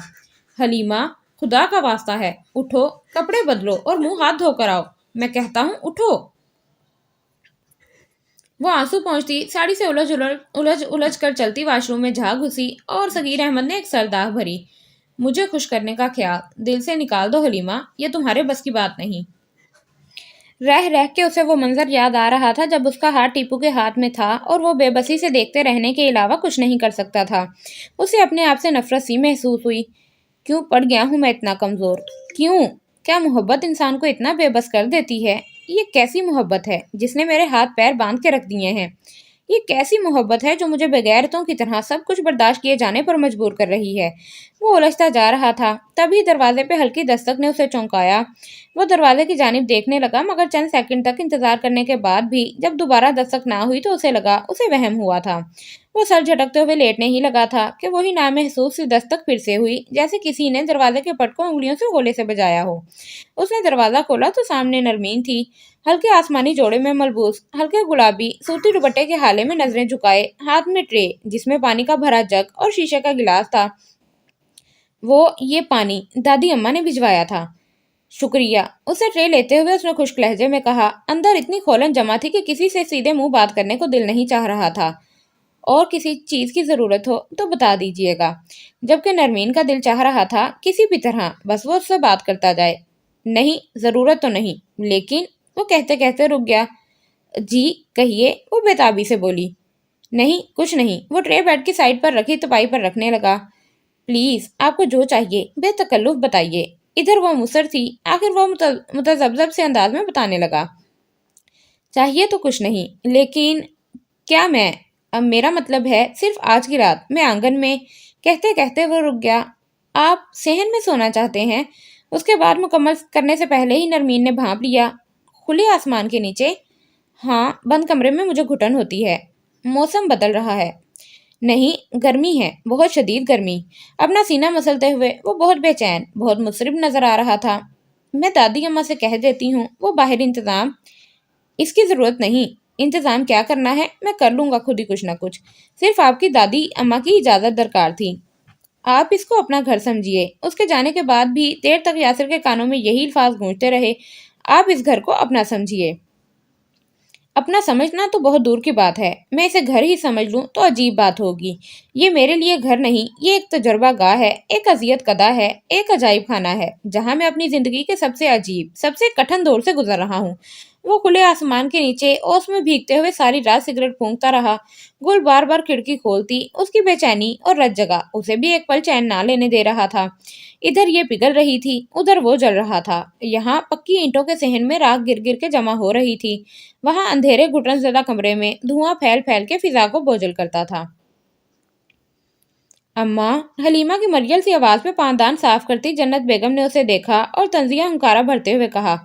حلیمہ، خدا کا واسطہ ہے، اٹھو، کپڑے بدلو اور منہ ہاتھ دھو کر آؤ، میں کہتا ہوں اٹھو۔ وہ آنسو پہنچتی ساڑی سے الجھ کر چلتی واش روم میں جا گھسی اور صغیر احمد نے ایک سرداہ بھری۔ مجھے خوش کرنے کا خیال دل سے نکال دو حلیمہ، یہ تمہارے بس کی بات نہیں۔ رہ رہ کے اسے وہ منظر یاد آ رہا تھا جب اس کا ہاتھ ٹیپو کے ہاتھ میں تھا اور وہ بے بسی سے دیکھتے رہنے کے علاوہ کچھ نہیں کر سکتا تھا۔ اسے اپنے آپ سے نفرت سی محسوس ہوئی۔ کیوں پڑ گیا ہوں میں اتنا کمزور؟ کیوں؟ کیا محبت انسان کو اتنا بے بس کر دیتی ہے؟ یہ کیسی محبت ہے جس نے میرے ہاتھ پیر باندھ کے رکھ دیے ہیں؟ یہ کیسی محبت ہے جو مجھے بغیرتوں کی طرح سب کچھ برداشت کیے جانے پر مجبور کر رہی ہے؟ وہ الجھتا جا رہا تھا، تبھی دروازے پہ ہلکی دستک نے اسے چونکایا۔ وہ دروازے کی جانب دیکھنے لگا، مگر چند سیکنڈ تک انتظار کرنے کے بعد بھی جب دوبارہ دستک نہ ہوئی تو اسے لگا اسے وہم ہوا تھا۔ وہ سر جھٹکتے ہوئے لیٹنے ہی لگا تھا کہ وہی نامحسوس سی دستک پھر سے ہوئی، جیسے کسی نے دروازے کے پٹ کو انگلیوں سے گولے سے بجایا ہو۔ اس نے دروازہ کھولا تو سامنے نرمین تھی، ہلکے آسمانی جوڑے میں ملبوس، ہلکے گلابی سوتی دوپٹے کے حالے میں نظریں جھکائے، ہاتھ میں ٹرے جس میں پانی کا بھرا جگ اور شیشے کا گلاس تھا۔ یہ پانی دادی اماں نے بھجوایا تھا۔ شکریہ۔ اسے ٹرے لیتے ہوئے اس نے خشک لہجے میں کہا۔ اندر اتنی کھولن جمع تھی کہ کسی سے سیدھے منہ بات کرنے کو دل نہیں چاہ رہا تھا۔ اور کسی چیز کی ضرورت ہو تو بتا دیجیے گا، جبکہ نرمین کا دل چاہ رہا تھا کسی بھی طرح بس وہ اس سے بات کرتا جائے۔ نہیں، ضرورت تو نہیں، لیکن وہ کہتے کہتے رک گیا۔ جی کہیے، وہ بےتابی سے بولی۔ نہیں کچھ نہیں۔ وہ ٹرے بیڈ کی سائڈ پر رکھی تپائی پر رکھنے لگا۔ پلیز آپ کو جو چاہیے بے تکلف بتائیے۔ ادھر وہ مصر تھی، آخر وہ متذبذب سے انداز میں بتانے لگا۔ چاہیے تو کچھ نہیں، لیکن کیا میں اب میرا مطلب ہے صرف آج کی رات میں آنگن میں۔ کہتے کہتے وہ رک گیا۔ آپ صحن میں سونا چاہتے ہیں؟ اس کے بعد مکمل کرنے سے پہلے ہی نرمین نے بھانپ لیا۔ کھلے آسمان کے نیچے؟ ہاں، بند کمرے میں مجھے گھٹن ہوتی ہے۔ موسم بدل رہا ہے۔ نہیں، گرمی ہے، بہت شدید گرمی۔ اپنا سینہ مسلتے ہوئے وہ بہت بے چین، بہت مضطرب نظر آ رہا تھا۔ میں دادی اماں سے کہہ دیتی ہوں وہ باہر انتظام۔ اس کی ضرورت نہیں۔ انتظام کیا کرنا ہے، میں کر لوں گا خود ہی کچھ نہ کچھ۔ صرف آپ کی دادی اماں کی اجازت درکار تھی۔ آپ اس کو اپنا گھر سمجھیے۔ اس کے جانے کے بعد بھی دیر تک یاسر کے کانوں میں یہی الفاظ گونجتے رہے۔ آپ اس گھر کو اپنا سمجھیے۔ اپنا سمجھنا تو بہت دور کی بات ہے، میں اسے گھر ہی سمجھ لوں تو عجیب بات ہوگی۔ یہ میرے لیے گھر نہیں، یہ ایک تجربہ گاہ ہے، ایک اذیت کدہ ہے، ایک عجائب خانہ ہے، جہاں میں اپنی زندگی کے سب سے عجیب، سب سے کٹھن دور سے گزر رہا ہوں۔ وہ کھلے آسمان کے نیچے اوس میں بھیگتے ہوئے ساری رات سگریٹ پھونکتا رہا۔ گل بار بار کھڑکی کھولتی، اس کی بے چینی اور رت جگہ اسے بھی ایک پل چین نہ لینے دے رہا تھا۔ ادھر یہ پگھل رہی تھی، ادھر وہ جل رہا تھا۔ یہاں پکی اینٹوں کے صحن میں راکھ گر گر کے جمع ہو رہی تھی، وہاں اندھیرے گھٹن زدہ کمرے میں دھواں پھیل پھیل کے فضا کو بوجھل کرتا تھا۔ اماں، حلیمہ کی مریل سی آواز پہ پاندان صاف کرتی جنت بیگم نے اسے دیکھا اور طنزیہ ہنکارہ بھرتے ہوئے کہا۔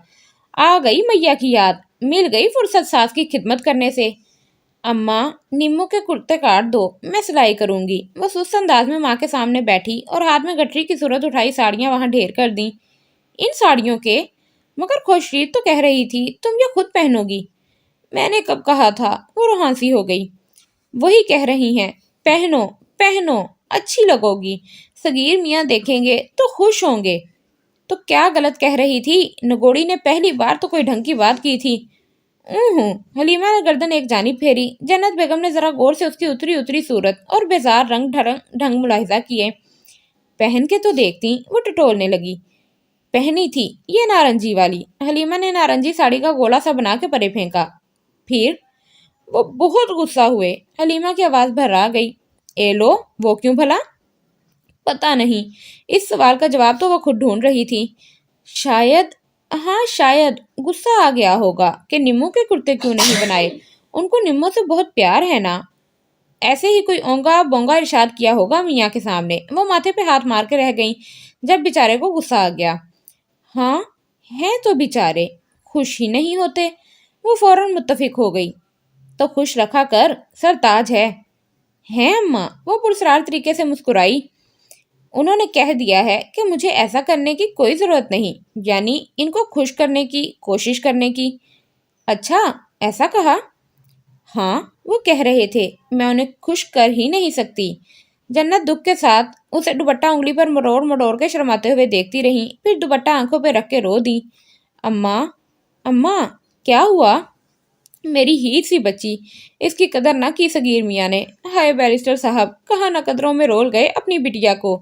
آ گئی میاں کی یاد، مل گئی فرصت ساس کی خدمت کرنے سے۔ اماں، نیمو کے کرتے کاٹ دو، میں سلائی کروں گی۔ وہ سست انداز میں ماں کے سامنے بیٹھی اور ہاتھ میں گٹری کی صورت اٹھائی ساڑیاں وہاں ڈھیر کر دیں۔ ان ساڑیوں کے؟ مگر خوشریت تو کہہ رہی تھی تم یہ خود پہنو گی۔ میں نے کب کہا تھا؟ وہ روحانسی ہو گئی۔ وہی کہہ رہی ہیں، پہنو پہنو، اچھی لگو گی، صغیر میاں دیکھیں گے تو خوش ہوں گے۔ تو کیا غلط کہہ رہی تھی؟ نگوڑی نے پہلی بار تو کوئی ڈھنگ کی بات کی تھی۔ حلیمہ نے گردن ایک جانب پھیری۔ جنت بیگم نے ذرا غور سے اس کی اتری اتری صورت اور بیزار رنگ ڈھنگ ملاحظہ کیے۔ پہن کے تو دیکھتی، وہ ٹٹولنے لگی۔ پہنی تھی یہ نارنجی والی۔ حلیمہ نے نارنجی ساڑی کا گولا سا بنا کے پرے پھینکا۔ پھر وہ بہت غصہ ہوئے۔ حلیمہ کی آواز بھرا گئی۔ اے لو، وہ کیوں بھلا؟ پتہ نہیں۔ اس سوال کا جواب تو وہ خود ڈھونڈ رہی تھی۔ شاید غصہ آ گیا ہوگا کہ نمو کے کرتے کیوں نہیں بنائے۔ ان کو نمو سے بہت پیار ہے نا۔ ایسے ہی کوئی اونگا بونگا ارشاد کیا ہوگا میاں کے سامنے۔ وہ ماتھے پہ ہاتھ مار کے رہ گئیں جب بیچارے کو غصہ آ گیا۔ ہاں ہیں تو بیچارے خوش ہی نہیں ہوتے۔ وہ فوراً متفق ہو گئی۔ تو خوش رکھا کر، سرتاج ہے۔ ہیں اماں؟ وہ پرسرار طریقے سے مسکرائی۔ انہوں نے کہہ دیا ہے کہ مجھے ایسا کرنے کی کوئی ضرورت نہیں، یعنی ان کو خوش کرنے کی کوشش کرنے کی۔ اچھا، ایسا کہا؟ ہاں، وہ کہہ رہے تھے میں انہیں خوش کر ہی نہیں سکتی۔ جنت دکھ کے ساتھ اسے دوپٹہ انگلی پر مروڑ مروڑ کے شرماتے ہوئے دیکھتی رہی، پھر دوپٹہ آنکھوں پہ رکھ کے رو دی۔ اماں کیا ہوا؟ میری ہی سی بچی، اس کی قدر نہ کی صغیر میاں نے۔ ہائے بیرسٹر صاحب، کہاں نہ قدروں میں رول گئے اپنی بٹیا کو۔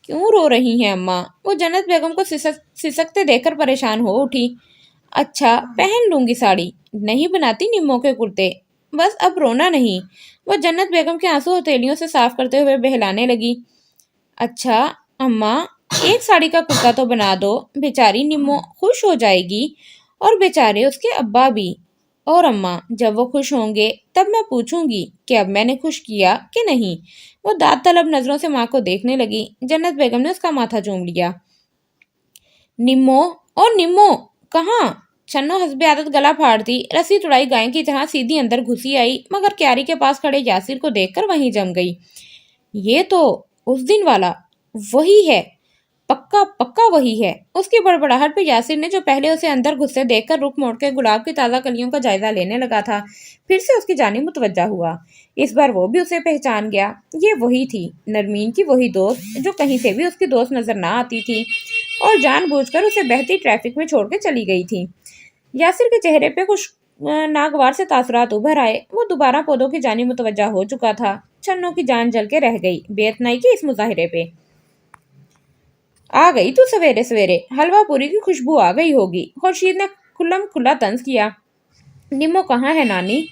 کیوں رو رہی ہیں اماں؟ وہ جنت بیگم کو سسکتے دیکھ کر پریشان ہو اٹھی۔ اچھا، پہن لوں گی ساڑی، نہیں بناتی نمو کے کرتے، بس اب رونا نہیں۔ وہ جنت بیگم کے آنسو ہتھیلیوں سے صاف کرتے ہوئے بہلانے لگی۔ اچھا اماں، ایک ساڑی کا کرتا تو بنا دو، بیچاری نمو خوش ہو جائے گی، اور بیچارے اس کے ابا بھی۔ اور اماں، جب وہ خوش ہوں گے تب میں پوچھوں گی کہ اب میں نے خوش کیا کہ نہیں۔ وہ داد طلب نظروں سے ماں کو دیکھنے لگی۔ جنت بیگم نے اس کا ماتھا چوم لیا۔ نمو کہاں؟ چنو حسب عادت گلا پھاڑتی رسی توڑائی گائے کی طرح سیدھی اندر گھسی آئی، مگر کیاری کے پاس کھڑے یاسر کو دیکھ کر وہیں جم گئی۔ یہ تو اس دن والا وہی ہے، پکا وہی ہے۔ اس کی بڑبڑاہٹ پہ یاسر نے، جو پہلے اسے اندر گھسے دیکھ کر رخ موڑ کے گلاب کی تازہ کلیوں کا جائزہ لینے لگا تھا، پھر سے اس کی جانب متوجہ ہوا۔ اس بار وہ بھی اسے پہچان گیا۔ یہ وہی تھی، نرمین کی وہی دوست، جو کہیں سے بھی اس کی دوست نظر نہ آتی تھی اور جان بوجھ کر اسے بہتی ٹریفک میں چھوڑ کے چلی گئی تھی۔ یاسر کے چہرے پہ کچھ ناگوار سے تاثرات ابھر آئے۔ وہ دوبارہ پودوں کی جانب متوجہ ہو چکا تھا۔ چنو کی جان جل کے رہ گئی بے اتنائی کے اس مظاہرے پہ۔ آ گئی تو سویرے سویرے، حلوہ پوری کی خوشبو آ گئی ہوگی۔ خورشید نے کھلم کھلا طنز کیا۔ نمو کہاں ہے نانی؟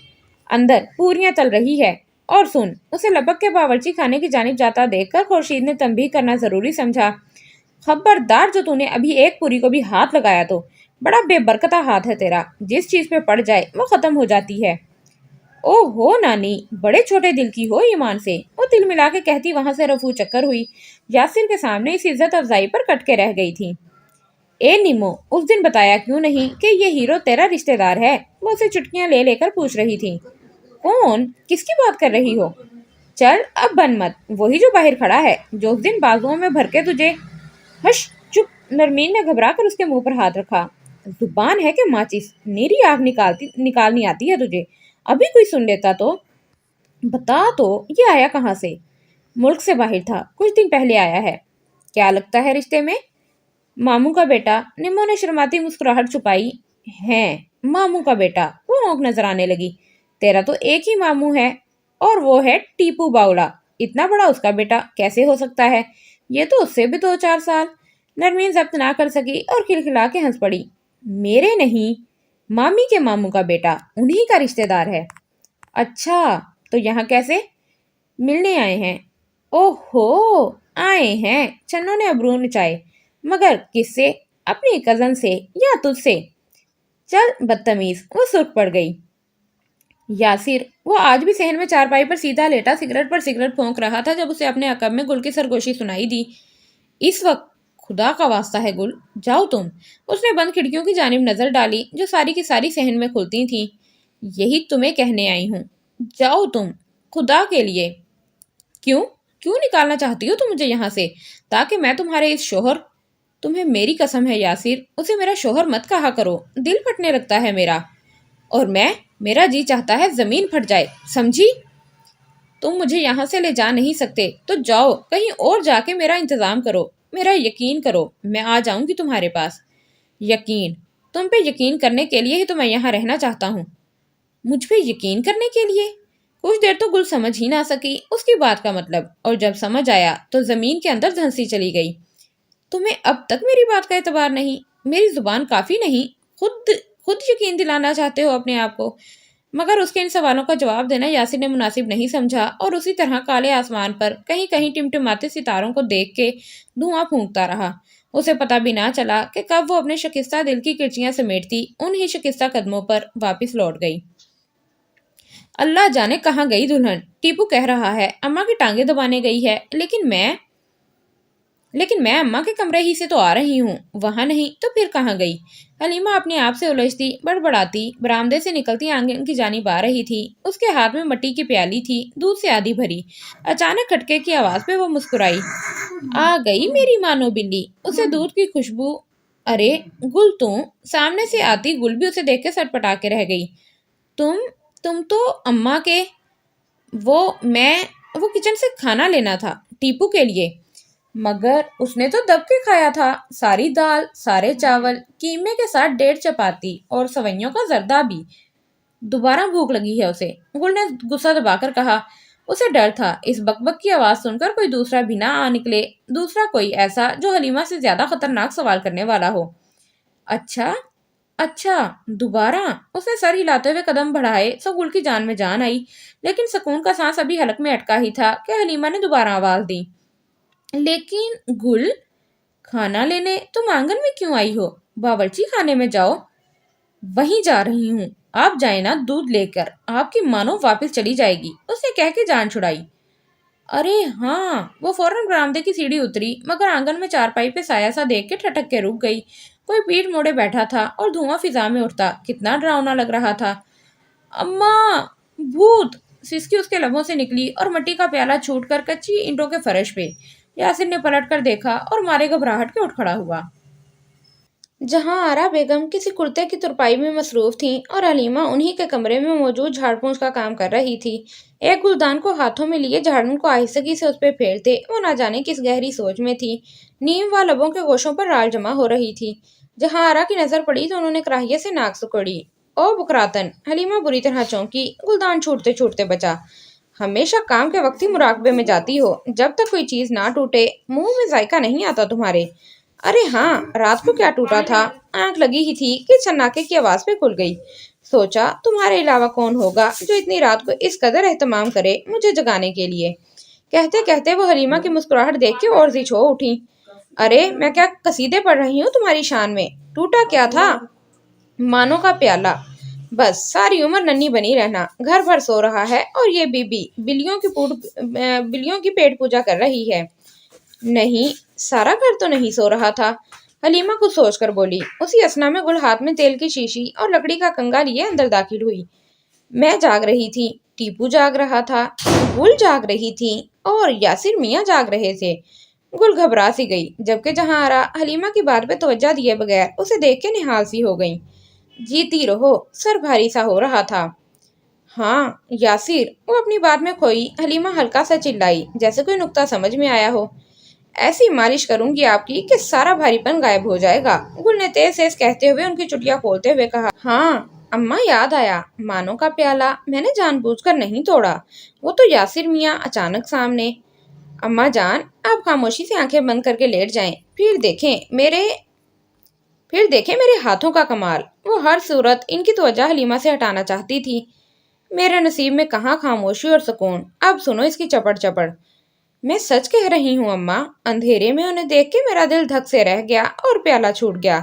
اندر پوریاں تل رہی ہے۔ اور سن، اسے لپک کے باورچی خانے کی جانب جاتا دیکھ کر خورشید نے تنبیہ کرنا ضروری سمجھا۔ خبردار، جو تو نے ابھی ایک پوری کو بھی ہاتھ لگایا تو بڑا بے برکتہ ہاتھ ہے تیرا، جس چیز پہ پڑ جائے وہ ختم ہو جاتی ہے۔ او ہو نانی، بڑے چھوٹے دل کی ہو ایمان سے، وہ دل ملا کے کہتی وہاں سے رفو چکر ہوئی۔ یاسر کے سامنے اس عزت افزائی پر کٹ کے رہ گئی تھی۔ اے نمو، اس دن بتایا کیوں نہیں کہ یہ ہیرو تیرا رشتہ دار ہے؟ وہ اسے چٹکیاں لے لے کر پوچھ رہی تھی۔ کون؟ کس کی بات کر رہی ہو؟ چل اب بن مت، وہی جو باہر کھڑا ہے، جو اس دن بازوؤں میں بھر کے تجھے۔ ہش چپ، نرمین نے گھبرا کر اس کے منہ پر ہاتھ رکھا۔ زبان ہے کہ ماچس، نیری آگ نکالنی آتی ہے تجھے؟ ابھی کوئی سن لیتا تو۔ بتا تو، یہ آیا کہاں سے؟ ملک سے باہر تھا، کچھ دن پہلے آیا ہے۔ کیا لگتا ہے رشتے میں؟ ماموں کا بیٹا۔ نمو نے شرماتی مسکراہٹ چھپائی۔ ہیں، ماموں کا بیٹا؟ وہ اونک نظر آنے لگی۔ تیرا تو ایک ہی ماموں ہے، اور وہ ہے ٹیپو باولا۔ اتنا بڑا اس کا بیٹا کیسے ہو سکتا ہے؟ یہ تو اس سے بھی 2-4 سال۔ نرمین ضبط نہ کر سکی اور کھلکھلا کے ہنس پڑی۔ میرے نہیں، مامی کے ماموں کا بیٹا، انہی کا رشتہ دار ہے۔ اچھا، تو یہاں کیسے؟ ملنے آئے ہیں۔ اوہو، آئے ہیں؟ چنو نے ابرو نچائے۔ مگر کس سے؟ اپنی کزن سے یا تجھ سے؟ چل بدتمیز، وہ سرخ پڑ گئی۔ یاسر، وہ آج بھی صحن میں چارپائی پر سیدھا لیٹا سگریٹ پر سگریٹ پھونک رہا تھا جب اسے اپنے عقب میں گل کی سرگوشی سنائی دی۔ اس وقت خدا کا واسطہ ہے گل، جاؤ تم۔ اس نے بند کھڑکیوں کی جانب نظر ڈالی جو ساری کی ساری صحن میں کھلتی تھیں۔ یہی تمہیں کہنے آئی ہوں، جاؤ تم، خدا کے لیے۔ کیوں نکالنا چاہتی ہو تم مجھے یہاں سے؟ تاکہ میں تمہارے اس شوہر… تمہیں میری قسم ہے یاسر، اسے میرا شوہر مت کہا کرو، دل پھٹنے لگتا ہے میرا۔ اور میرا جی چاہتا ہے زمین پھٹ جائے، سمجھی؟ تم مجھے یہاں سے لے جا نہیں سکتے تو جاؤ کہیں اور جا کے میرا انتظام کرو۔ میرا یقین کرو، میں آ جاؤں گی تمہارے پاس۔ یقین؟ تم پہ یقین کرنے کے لیے ہی تو میں یہاں رہنا چاہتا ہوں۔ مجھ پہ یقین کرنے کے لیے؟ کچھ دیر تو گل سمجھ ہی نہ سکی اس کی بات کا مطلب، اور جب سمجھ آیا تو زمین کے اندر دھنسی چلی گئی۔ تمہیں اب تک میری بات کا اعتبار نہیں؟ میری زبان کافی نہیں؟ خود یقین دلانا چاہتے ہو اپنے آپ کو؟ مگر اس کے ان سوالوں کا جواب دینا یاسر نے مناسب نہیں سمجھا، اور اسی طرح کالے آسمان پر کہیں کہیں ٹمٹماتے ستاروں کو دیکھ کے دھواں پھونکتا رہا۔ اسے پتہ بھی نہ چلا کہ کب وہ اپنے شکستہ دل کی کرچیاں سمیٹتی انہی شکستہ قدموں پر واپس لوٹ گئی۔ اللہ جانے کہاں گئی دلہن؟ ٹیپو کہہ رہا ہے اماں کی ٹانگیں دبانے گئی ہے، لیکن میں اماں کے کمرے ہی سے تو آ رہی ہوں، وہاں نہیں تو پھر کہاں گئی؟ حلیمہ اپنے آپ سے الجھتی بڑبڑاتی برآمدے سے نکلتی آنگن کی جانب آ رہی تھی۔ اس کے ہاتھ میں مٹی کی پیالی تھی، دودھ سے آدھی بھری۔ اچانک کھٹکے کی آواز پہ وہ مسکرائی۔ آ گئی میری مانو بلی، اسے دودھ کی خوشبو۔ ارے گل تم! سامنے سے آتی گل بھی اسے دیکھ کے سٹپٹا کے رہ گئی۔ تم تو اماں کے… وہ کچن سے کھانا لینا تھا ٹیپو کے لیے، مگر اس نے تو دب کے کھایا تھا، ساری دال، سارے چاول، قیمے کے ساتھ 1.5 چپاتی اور سوئیوں کا زردہ بھی۔ دوبارہ بھوک لگی ہے اسے، گل نے غصہ دبا کر کہا۔ اسے ڈر تھا اس بک بک کی آواز سن کر کوئی دوسرا بھی نہ آ نکلے، دوسرا کوئی ایسا جو حلیمہ سے زیادہ خطرناک سوال کرنے والا ہو۔ اچھا دوبارہ؟ اس نے سر ہلاتے ہوئے قدم بڑھائے سو گل کی جان میں جان آئی، لیکن سکون کا سانس ابھی حلق میں اٹکا ہی تھا کہ حلیمہ نے دوبارہ آواز دی۔ لیکن گل، کھانا لینے تم آنگن میں کیوں آئی ہو؟ باورچی خانے میں جاؤ۔ وہیں جا رہی ہوں، آپ جائیں نا دودھ لے کر، آپ کی مانو واپس چلی جائے گی، اس نے کہہ کے جان چھڑائی۔ ارے ہاں! وہ فوراً برآمدے کی سیڑھی اتری، مگر آنگن میں چارپائی پہ سایہ سا دیکھ کے ٹھٹک کے رک گئی۔ کوئی پیٹھ موڑے بیٹھا تھا اور دھواں فضا میں اٹھتا کتنا ڈراؤنا لگ رہا تھا۔ اماں! بھوت! سسکی اس کے لبوں سے نکلی اور مٹی کا پیالہ چھوٹ کر کچی اینٹوں کے فرش پہ۔ یاسر نے پلٹ کر دیکھا اور مارے گھبراہٹ کے اٹھ کھڑا ہوا۔ جہاں آرا بیگم کسی کرتے کی ترپائی میں مصروف تھیں اور حلیمہ انہی کے کمرے میں موجود جھاڑ پونچھ کا کام کر رہی تھی۔ ایک گلدان کو ہاتھوں میں لیے جھاڑن کو آہستگی سے اس پہ پھیرتے وہ نہ جانے کس گہری سوچ میں تھی۔ نیم و لبوں کے گوشوں پر رال جمع ہو رہی تھی۔ جہاں آرا کی نظر پڑی تو انہوں نے کراہیے سے ناک سکوڑی۔ او بکراتن! حلیمہ بری طرح چونکی، گلدان چھوٹتے چھوٹتے بچا۔ ہمیشہ کام کے وقت ہی مراقبے میں جاتی ہو، جب تک کوئی چیز نہ ٹوٹے منہ میں ذائقہ نہیں آتا تمہارے۔ ارے ہاں، رات کو کیا ٹوٹا تھا؟ آنکھ لگی ہی تھی کہ چھناکے کی آواز پہ کھل گئی۔ سوچا تمہارے علاوہ کون ہوگا جو اتنی رات کو اس قدر اہتمام کرے مجھے جگانے کے لیے۔ کہتے کہتے وہ حلیمہ کی مسکراہٹ دیکھ کے اور زچ ہو اٹھی۔ ارے میں کیا قصیدے پڑھ رہی ہوں تمہاری شان میں؟ ٹوٹا کیا تھا؟ مانو کا پیالہ۔ بس ساری عمر ننھی بنی رہنا، گھر بھر سو رہا ہے اور یہ بی بی بلیوں کی پیٹ پوجا کر رہی ہے۔ نہیں، سارا گھر تو نہیں سو رہا تھا، حلیمہ کچھ سوچ کر بولی۔ اسی اثنا میں گل ہاتھ میں تیل کی شیشی اور لکڑی کا کنگا لیے اندر داخل ہوئی۔ میں جاگ رہی تھی، ٹیپو جاگ رہا تھا، گل جاگ رہی تھی اور یاسر میاں جاگ رہے تھے۔ گل گھبرا سی گئی، جبکہ جہاں آرا حلیمہ کی بات پہ توجہ دیے بغیر اسے دیکھ کے نہال سی ہو گئی۔ جیتی رہو، سر بھاری سا ہو رہا تھا۔ ہاں یاسر، وہ اپنی بات میں کھوئی حلیمہ ہلکا سا چلائی جیسے کوئی نکتہ سمجھ میں آیا ہو۔ ایسی مالش کروں گی آپ کی کہ سارا بھاری پن غائب ہو جائے گا، گل نے تیز تیز کہتے ہوئے ان کی چٹیاں کھولتے ہوئے کہا۔ ہاں اماں، یاد آیا، مانو کا پیالہ میں نے جان بوجھ کر نہیں توڑا، وہ تو یاسر میاں اچانک سامنے۔ اماں جان، آپ خاموشی سے آنکھیں بند کر کے لیٹ جائیں، پھر دیکھیں میرے ہاتھوں کا کمال۔ وہ ہر صورت ان کی توجہ حلیمہ سے ہٹانا چاہتی تھی۔ میرے نصیب میں کہاں خاموشی اور سکون، اب سنو اس کی چپڑ چپڑ۔ میں سچ کہہ رہی ہوں اماں، اندھیرے میں انہیں دیکھ کے میرا دل دھک سے رہ گیا اور پیالہ چھوٹ گیا۔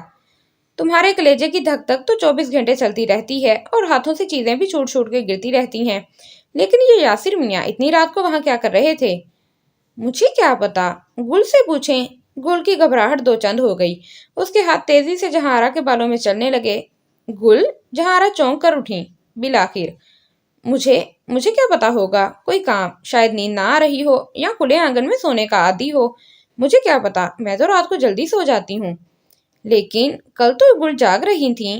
تمہارے کلیجے کی دھک تک تو 24 گھنٹے چلتی رہتی ہے اور ہاتھوں سے چیزیں بھی چھوٹ چھوٹ کے گرتی رہتی ہیں، لیکن یہ یاسر میاں اتنی رات کو وہاں کیا کر رہے تھے؟ مجھے کیا پتا، گل سے پوچھیں۔ گل کی گھبراہٹ دو چند ہو گئی، اس کے ہاتھ تیزی سے جہارا کے بالوں میں چلنے لگے۔ گل، جہارا چونک کر اٹھیں بالآخر۔ مجھے کیا پتا ہوگا، کوئی کام، شاید نیند نہ آ رہی ہو یا کھلے آنگن میں سونے کا عادی ہو، مجھے کیا پتا، میں تو رات کو جلدی سو جاتی ہوں۔ لیکن کل تو گل جاگ رہی تھیں،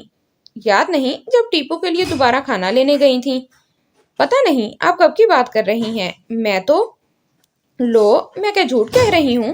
یاد نہیں جب ٹیپو کے لیے دوبارہ کھانا لینے گئی تھیں؟ پتہ نہیں آپ کب کی بات کر رہی ہیں، میں کیا جھوٹ کہہ رہی ہوں؟